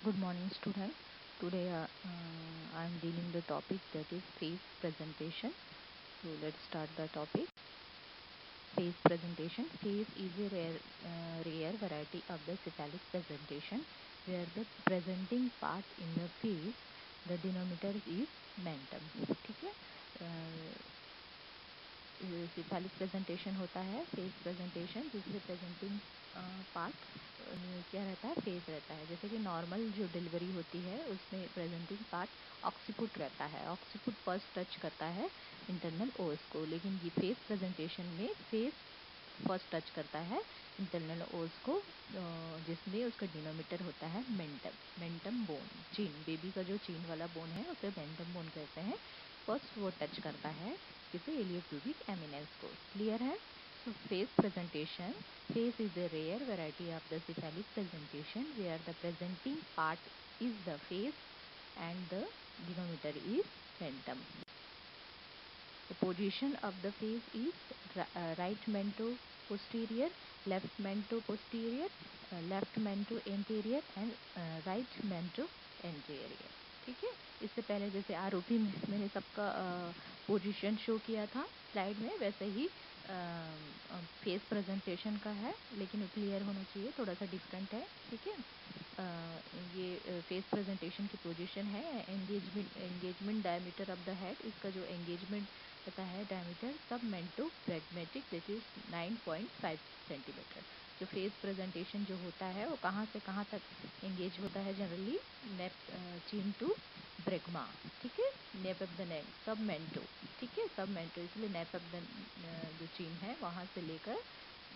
Good morning, student. Today I am dealing the topic that is phase presentation. So let's start the topic. Phase presentation. Phase is a rare variety of the cephalic presentation where the presenting part in the phase, the denominator is mentum. ठीक है. Cephalic presentation होता है face presentation जिसमें presenting part क्या रहता है face रहता है। जैसे कि नॉर्मल जो डिलीवरी होती है उसमें प्रेजेंटिंग पार्ट ऑक्सीपुट रहता है। ऑक्सीपुट फर्स्ट टच करता है इंटरनल ओस को, लेकिन ये फेस प्रेजेंटेशन में फेस फर्स्ट टच करता है इंटरनल ओस को, जिसमें उसका डिनोमीटर होता है मेंटम बोन। चीन बेबी का जो चीन वाला बोन है उसे मेंटम बोन कहते हैं। फर्स्ट वो टच करता है किसे इलियोप्यूबिक एमिनेंस को। क्लियर है? So face presentation. Face is a rare variety of the cephalic presentation where the presenting part is the face and the denominator is mentum. The position of the face is right mento posterior, left mento posterior, left mento anterior and right mento anterior. ठीक है। इससे पहले जैसे आरोपी में मैंने सबका position show किया था स्लाइड में, वैसे ही फेस प्रेजेंटेशन का है, लेकिन क्लियर होना चाहिए, थोड़ा सा डिफरेंट है। ठीक है। ये फेस प्रेजेंटेशन की पोजीशन है engagement diameter of the head. इसका जो एंगेजमेंट रहता है डायमीटर सब मेंटो प्रेगमेटिक दैट इज 9.5 सेंटीमीटर। जो फेस प्रेजेंटेशन जो होता है वो कहाँ से कहाँ तक एंगेज होता है जनरली चीन टू ब्रेगमा। ठीक है। नेप ऑफ द नेक सब मेंटो। ठीक है, सब मेंटो, इसलिए नेप ऑफ द जो चीन है वहाँ से लेकर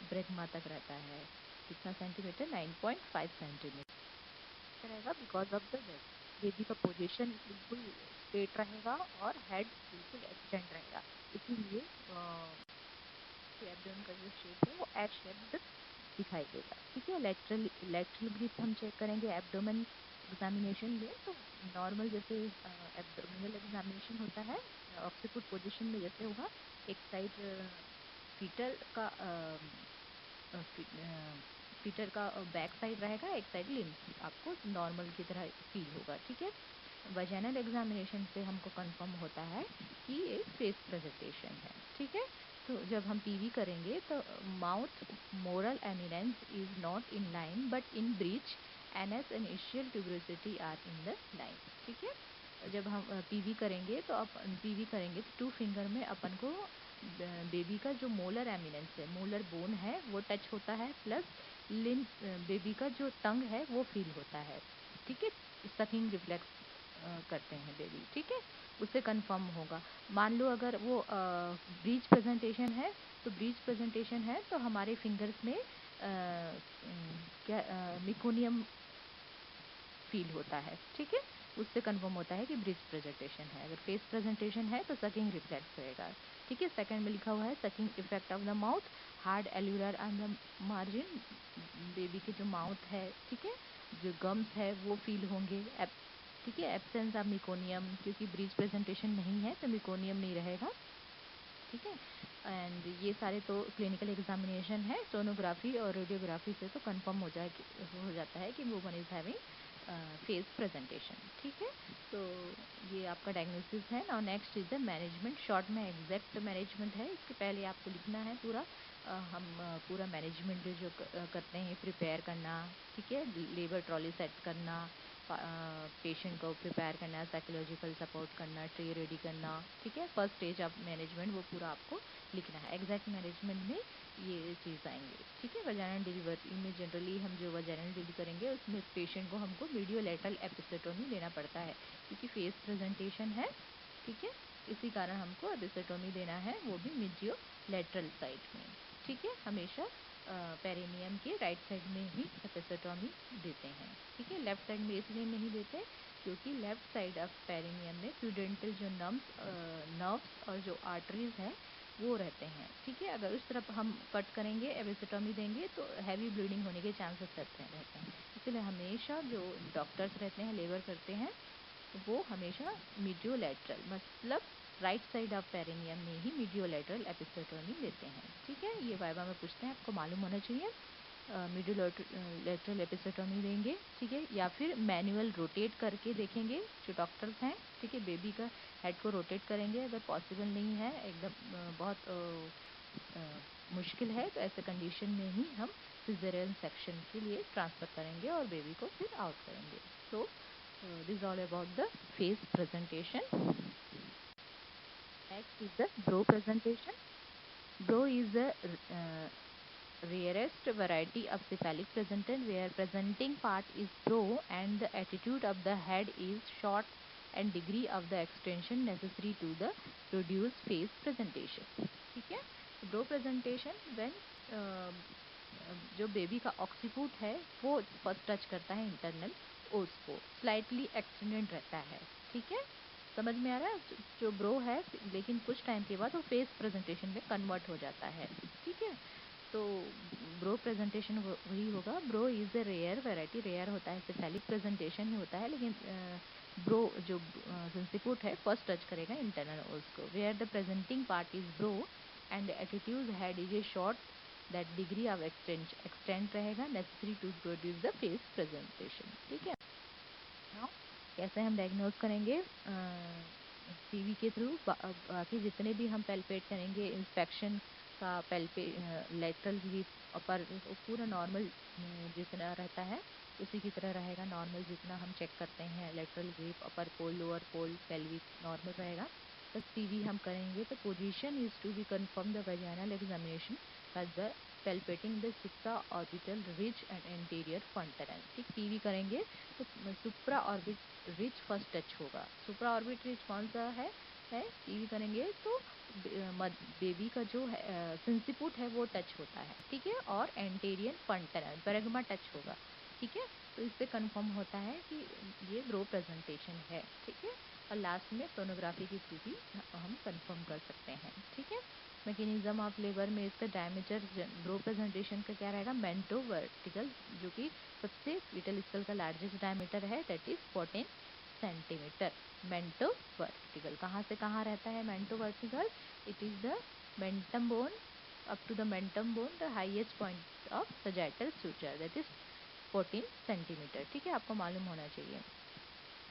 ब्रेगमा तक रहता है। कितना सेंटीमीटर? 9.5 सेंटीमीटर रहेगा बिकॉज ऑफ द बेबी का पोजीशन बिल्कुल स्ट्रेट रहेगा और हेड बिल्कुल एक्सटेंड रहेगा, इसीलिए एब्डोमेन का जो शेप है वो एच शेप्ड दिखाई देगा। ठीक है। लेटरल ग्रिप हम चेक करेंगे एब्डोमेन एग्जामिनेशन में, तो नॉर्मल जैसे एब्डोमिनल एग्जामिनेशन होता है ऑक्सीपुट पोजीशन में जैसे होगा, एक साइड फीटर का फीटर का बैक साइड रहेगा, एक साइड लिम्स आपको नॉर्मल की तरह फील होगा। ठीक है। वजाइनल एग्जामिनेशन से हमको कंफर्म होता है कि ये फेस प्रेजेंटेशन है। ठीक है। तो जब हम पीवी करेंगे तो mouth malar eminence is not in line but in breech, anus initial tuberosity are in the line. ठीक है। जब हम पीवी करेंगे तो पीवी करेंगे तो 2 फिंगर में अपन को बेबी का जो मोलर एमिनेंस है, मोलर बोन है, वो टच होता है, प्लस लिम्स बेबी का जो टंग है वो फील होता है। ठीक है। सकिंग रिफ्लेक्स करते हैं बेबी। ठीक है। उससे कंफर्म होगा। मान लो अगर वो ब्रीच प्रेजेंटेशन है, तो ब्रीच प्रेजेंटेशन है तो हमारे फिंगर्स में क्या मिकोनियम फील होता है। ठीक है। उससे कंफर्म होता है कि ब्रीच प्रेजेंटेशन है। अगर फेस प्रेजेंटेशन है तो सकिंग रिफ्लेक्स रहेगा। ठीक है। सेकंड में लिखा हुआ है sucking effect of the mouth, hard एल्यूलर on the margin, baby के जो माउथ है, ठीक है, जो गम्स है वो फील होंगे। ठीक है। एब्सेंस ऑफ मिकोनियम, क्योंकि ब्रीच प्रेजेंटेशन नहीं है तो मिकोनियम नहीं रहेगा। ठीक है। एंड ये सारे तो क्लिनिकल एग्जामिनेशन है, सोनोग्राफी और रेडियोग्राफी से तो कंफर्म हो जाता है कि woman is having face presentation. ठीक है। तो ये आपका डायग्नोसिस है। Now next is the management. Short में एग्जैक्ट मैनेजमेंट है, इसके पहले आपको लिखना है पूरा हम पूरा मैनेजमेंट जो करते हैं, प्रिपेयर करना। ठीक है। लेबर ट्रॉली सेट करना, पेशेंट को प्रिपेयर करना, साइकोलॉजिकल सपोर्ट करना, ट्रे रेडी करना। ठीक है। फर्स्ट स्टेज ऑफ मैनेजमेंट वो पूरा आपको लिखना है। एग्जैक्ट मैनेजमेंट में ये चीज़ आएंगे। ठीक है। वजाइनल डिलीवरी में जनरली हम जो वजाइनल डिलीवरी करेंगे उसमें पेशेंट को हमको मीडियो लेटरल एपिसेटोमी देना पड़ता है, क्योंकि फेस प्रेजेंटेशन है। ठीक है। इसी कारण हमको एपिसेटोमी देना है, वो भी मीडियो लेटरल साइड में। ठीक है। हमेशा पेरिनियम के राइट साइड में ही एपिसेटोमी देते हैं। ठीक है। लेफ्ट साइड में इसलिए नहीं देते क्योंकि लेफ्ट साइड ऑफ पेरिनियम में प्यूडेंटल जो नर्व्स और जो आर्टरीज है वो रहते हैं। ठीक है। अगर उस तरफ हम कट करेंगे, एपिसेटोमी देंगे तो हैवी ब्लीडिंग होने के चांसेस रहते हैं। इसलिए हमेशा जो डॉक्टर्स रहते हैं, लेबर करते हैं, वो हमेशा मीडियोलैटरल मतलब राइट साइड ऑफ पेरिनियम में ही मीडियोलैटरल एपिसेटोमी देते हैं। ठीक है। ये वाइवा में पूछते हैं, आपको मालूम होना चाहिए। मिडिल लेटरल एपिसिटोमी देंगे, ठीक है, या फिर मैनुअल रोटेट करके देखेंगे जो डॉक्टर्स हैं, ठीक है। बेबी का हेड को रोटेट करेंगे। अगर पॉसिबल नहीं है, एकदम बहुत मुश्किल है, तो ऐसे कंडीशन में ही हम सिजेरियन सेक्शन के लिए ट्रांसफ़र करेंगे और बेबी को फिर आउट करेंगे। So this all about the face presentation. Next is the brow presentation. Bro is the rarest variety of cephalic presentation where presenting part is bro and the attitude of the head is short and degree of the extension necessary to the produce face presentation. ठीक है. Brow presentation when जो baby का occiput है वो first touch करता है internal os को, slightly extended रहता है, ठीक है. समझ में आ रहा है. जो ब्रो है लेकिन कुछ टाइम के बाद वो फेस प्रेजेंटेशन में कन्वर्ट हो जाता है, ठीक है. तो ब्रो प्रेजेंटेशन वही होगा. Brow is a rare variety. Rare होता है, सिफेलिक प्रेजेंटेशन ही होता है, लेकिन ब्रो जो सिंसिपुट है फर्स्ट टच करेगा इंटरनल ओस को. Where the presenting part is brow and attitude head is a short that degree of extend रहेगा necessary to produce the face presentation, ठीक है. नाउ कैसे हम डायग्नोज करेंगे? पीवी के थ्रू. बाकी जितने भी हम पैल्पेट करेंगे इंस्पेक्शन का, लेटरल ग्रिप अपर, पूरा नॉर्मल जितना रहता है उसी की तरह रहेगा. नॉर्मल जितना हम चेक करते हैं, lateral grip, upper pole, lower pole, pelvic normal रहेगा. बस पीवी हम करेंगे तो position is to be confirm the vaginal examination by the palpating the supra orbital ridge and anterior fontanelle. ठीक, पीवी करेंगे तो supra orbit ridge first touch होगा. Supra orbit rich कौन सा है पीवी करेंगे तो बेबी का जो है सिंसिपुट है वो टच होता है, ठीक है. और एंटीरियर फंटनल पेरेग्मा टच होगा, ठीक है. तो इससे कंफर्म होता है कि ये ब्रो प्रेजेंटेशन है, ठीक है. और लास्ट में सोनोग्राफी के थ्रू भी हम कंफर्म कर सकते हैं, ठीक है. मैकेनिज्म ऑफ लेबर में इसका डायमीटर ब्रो प्रेजेंटेशन का क्या रहेगा? मेंटो वर्टिकल, जो कि सबसे फीटल स्कल का लार्जेस्ट डायमीटर है, that is 14 centimetre. Mento vertical कहाँ से कहाँ रहता है? Mento vertical, it is the mentum bone up to the mentum bone, the highest point of sagittal suture, that is 14 centimetre, ठीक है. आपको मालूम होना चाहिए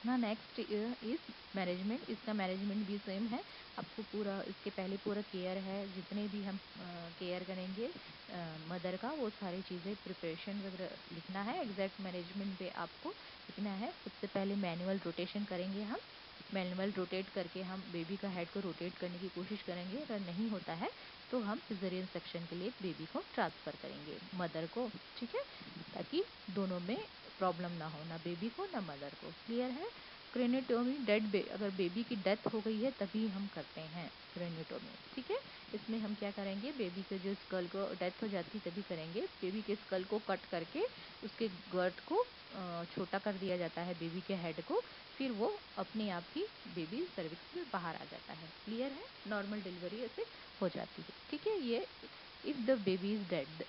ना. Next is management. इसका मैनेजमेंट भी सेम है. आपको पूरा इसके पहले पूरा केयर है, जितने भी हम केयर करेंगे मदर का, वो सारी चीज़ें प्रिपरेशन वगैरह लिखना है. एग्जैक्ट मैनेजमेंट पे आपको लिखना है. सबसे पहले मैनुअल रोटेशन करेंगे हम. मैनुअल रोटेट करके हम बेबी का हेड को रोटेट करने की कोशिश करेंगे. अगर नहीं होता है तो हम सिजेरियन सेक्शन के लिए बेबी को ट्रांसफ़र करेंगे, मदर को, ठीक है, ताकि दोनों में प्रॉब्लम ना हो, ना बेबी को ना मदर को. क्लियर है? क्रेनियोटोमी अगर बेबी की डेथ हो गई है तभी हम करते हैं क्रेनियोटोमी, ठीक है. इसमें हम क्या करेंगे? बेबी के जो स्कल को डेथ हो जाती तभी करेंगे. बेबी के स्कल को कट करके उसके गर्ट को छोटा कर दिया जाता है, बेबी के हेड को. फिर वो अपने आप ही बेबी सर्विक्स से बाहर आ जाता है. क्लियर है? नॉर्मल डिलीवरी ऐसे हो जाती है, ठीक है. ये if the baby is dead,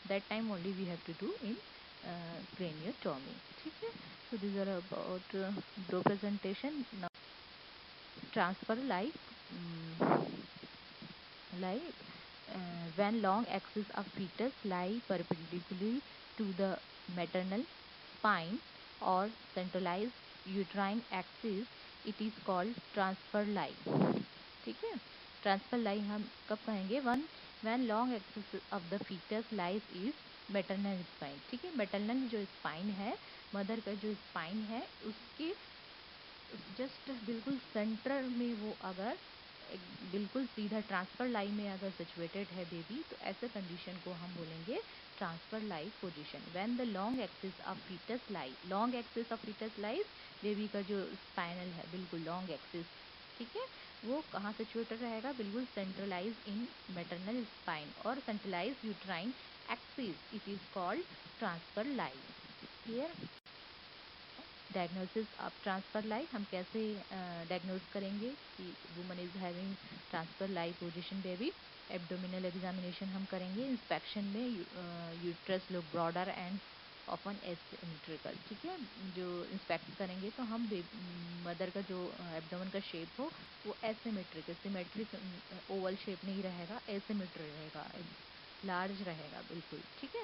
that time only we have to do in craniotomy, ठीक है. So these are about bro presentation. Now transfer lie when long axis of fetus lie perpendicularly to the maternal spine or centralized uterine axis, it is called transfer lie, ठीक है. Transfer lie हम कब कहेंगे? When long axis of the fetus lies is maternal spine, ठीक है. Maternal जो spine है, mother का जो स्पाइन है, उसके जस्ट बिल्कुल सेंटर में वो अगर बिल्कुल सीधा ट्रांसफर लाई में अगर सिचुएटेड है बेबी, तो ऐसे कंडीशन को हम बोलेंगे transverse lie position. When the long axis of fetus lie, long axis of fetus lies, baby का जो स्पाइनल है बिल्कुल लॉन्ग एक्सिस, ठीक है, वो कहाँ सिचुएटेड रहेगा? बिल्कुल सेंट्रलाइज इन मैटरनल स्पाइन और centralise uterine axis, it is called transverse lie. Clear? Diagnosis of transverse lie हम कैसे डायग्नोज करेंगे कि woman is having transverse lie position baby? Abdominal examination हम करेंगे. इंस्पेक्शन में uterus look broader and often asymmetrical, ठीक है. जो इंस्पेक्ट करेंगे तो हम मदर का जो एब्डोमेन का शेप हो वो एसिमेट्रिक, सिमेट्रिक ओवल शेप नहीं रहेगा, एसिमेट्रिक रहेगा, लार्ज रहेगा बिल्कुल, ठीक है.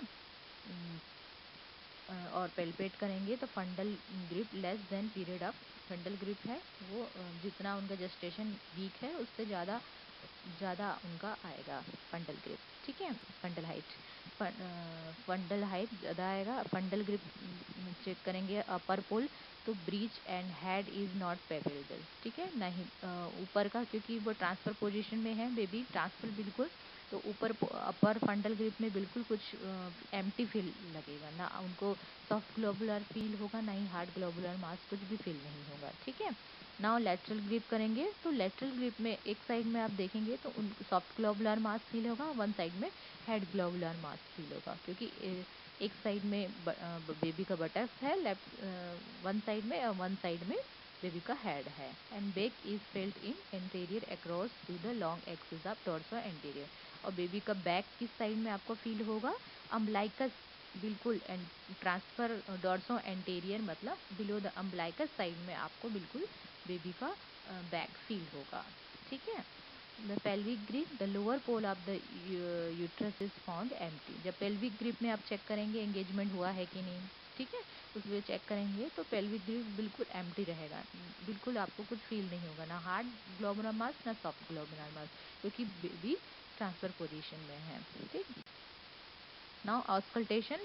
और पेल्पेट करेंगे तो फंडल grip less than period of फंडल grip है वो जितना उनका जेस्टेशन वीक है उससे ज़्यादा ज़्यादा उनका आएगा फंडल ग्रिप, ठीक है। फंडल हाइट फंडल हाइट ज़्यादा आएगा। फंडल ग्रिप चेक करेंगे अपर पोल तो breach and head is not favourable, ठीक है। नहीं ऊपर का क्योंकि वो ट्रांसफर पोजीशन में है बेबी ट्रांसफर बिल्कुल, तो ऊपर अपर फंडल ग्रिप में बिल्कुल कुछ एम्प्टी फील लगेगा ना, उनको सॉफ्ट ग्लोबुलर फील होगा ना ही हार्ड ग्लोबुलर मास कुछ भी फील नहीं होगा, ठीक है। नाउ लेटरल ग्रिप करेंगे तो लेटरल ग्रिप में एक साइड में आप देखेंगे तो उन सॉफ्ट ग्लोबुलर मास फील होगा, वन साइड में हेड ग्लोबुलर मास फील होगा क्योंकि एक साइड में बेबी का बटक्स है लेफ्ट वन साइड में और वन साइड में बेबी का हेड है। And back is felt in anterior across to the long axis of torso anterior. और बेबी का बैक किस साइड में आपको फील होगा, अम्बलाइकस बिल्कुल एंड ट्रांसफर डॉर्सो एंटीरियर मतलब बिलो द अम्बलाइकस साइड में आपको बिल्कुल बेबी का बैक फील होगा, ठीक है। The pelvic grip the lower pole of the uterus is found empty. जब पेल्विक ग्रिप में आप चेक करेंगे एंगेजमेंट हुआ है कि नहीं, ठीक है, उसमें चेक करेंगे तो पेल्विक ग्रिप बिल्कुल एम्प्टी रहेगा, बिल्कुल आपको कुछ फील नहीं होगा, ना हार्ड ग्लोबुलर मास ना सॉफ्ट ग्लोबुलर मास क्योंकि बेबी ट्रांसफर पोजीशन में है, ठीक। Now auscultation,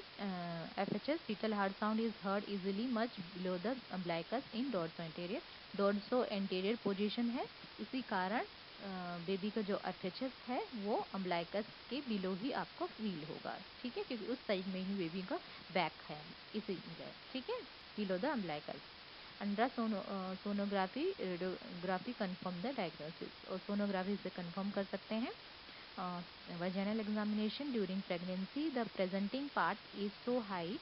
FHS fetal heart sound is heard easily much below the umbilicus in dorso anterior. Dorso anterior position है, इसी कारण बेबी का जो FHS है वो अम्बलाइकस के बिलो ही आपको फील होगा, ठीक है, क्योंकि उस साइड में ही बेबी का बैक है इसीलिए, ठीक है, below the umbilicus. Under sonography radiography confirm the diagnosis, और सोनोग्राफी से कंफर्म कर सकते हैं। Vaginal examination during pregnancy, the presenting part is so high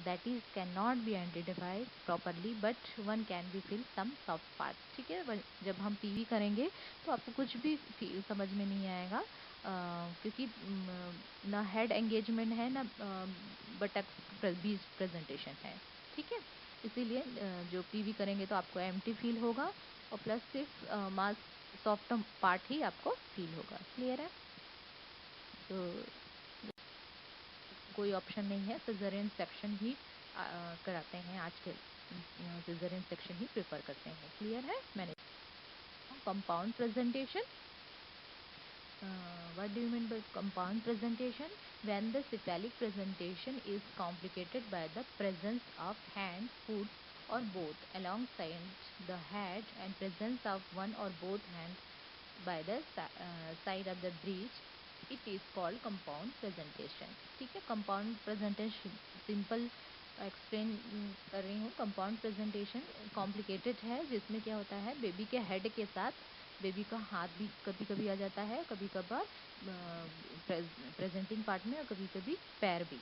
that is cannot be identified properly, but one can be feel some soft part, ठीक है। जब हम PV करेंगे तो आपको कुछ भी समझ में नहीं आएगा क्योंकि ना हेड एंगेजमेंट है ना बटक बीच प्रेजेंटेशन है, ठीक है। इसीलिए जो पीवी करेंगे तो आपको एम्प्टी फील होगा और प्लस सिर्फ मास सॉफ्ट पार्ट ही आपको फील होगा, क्लियर है। तो कोई ऑप्शन नहीं है, सिजेरियन सेक्शन ही कराते हैं आजकल, सिजेरियन सेक्शन ही प्रेफर करते हैं, क्लियर है। मैंने compound presentation, what do you mean by compound presentation? When the cephalic presentation is complicated by the presence of hand, foot or both alongside the head and presence of one or both hands by the side of the breech, it is called compound presentation, ठीक है। compound presentation simple explain कर रही हूँ। Compound presentation complicated है जिसमें क्या होता है बेबी के हेड के साथ बेबी का हाथ भी कभी कभी आ जाता है, कभी कभार प्रेजेंटिंग पार्ट में और कभी कभी पैर भी,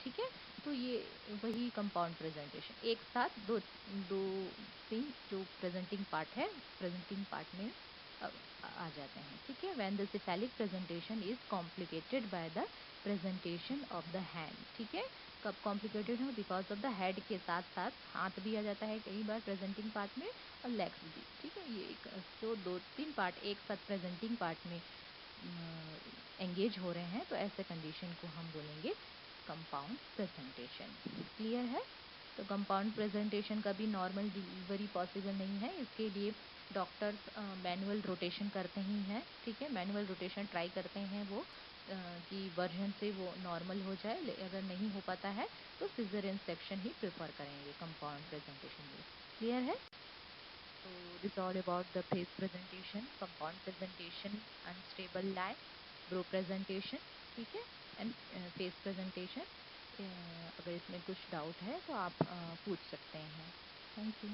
ठीक है। तो ये वही कंपाउंड प्रेजेंटेशन एक साथ दो दो तीन जो प्रेजेंटिंग पार्ट है प्रेजेंटिंग पार्ट में आ जाते हैं, ठीक है। When the cephalic presentation is complicated by the presentation of the hand, ठीक है। कब कॉम्प्लिकेटेड हो, बिकॉज ऑफ द हेड के साथ साथ हाथ भी आ जाता है कई बार प्रेजेंटिंग पार्ट में और लेग्स भी, ठीक है। ये जो दो तीन पार्ट एक साथ प्रेजेंटिंग पार्ट में एंगेज हो रहे हैं तो ऐसे कंडीशन को हम बोलेंगे कंपाउंड प्रेजेंटेशन, क्लियर है। तो कंपाउंड प्रेजेंटेशन का भी नॉर्मल डिलीवरी पॉसिबल नहीं है, इसके लिए डॉक्टर्स मैनुअल रोटेशन करते ही हैं, ठीक है। मैनुअल रोटेशन ट्राई करते हैं वो कि वर्जन से वो नॉर्मल हो जाए, अगर नहीं हो पाता है तो सिजेरियन सेक्शन ही प्रेफर करेंगे कंपाउंड प्रेजेंटेशन में, क्लियर है। So this is all about the face presentation, compound presentation, unstable lie, bro presentation, ठीक है, एंड फेस प्रेजेंटेशन। अगर इसमें कुछ डाउट है तो आप पूछ सकते हैं। Thank you.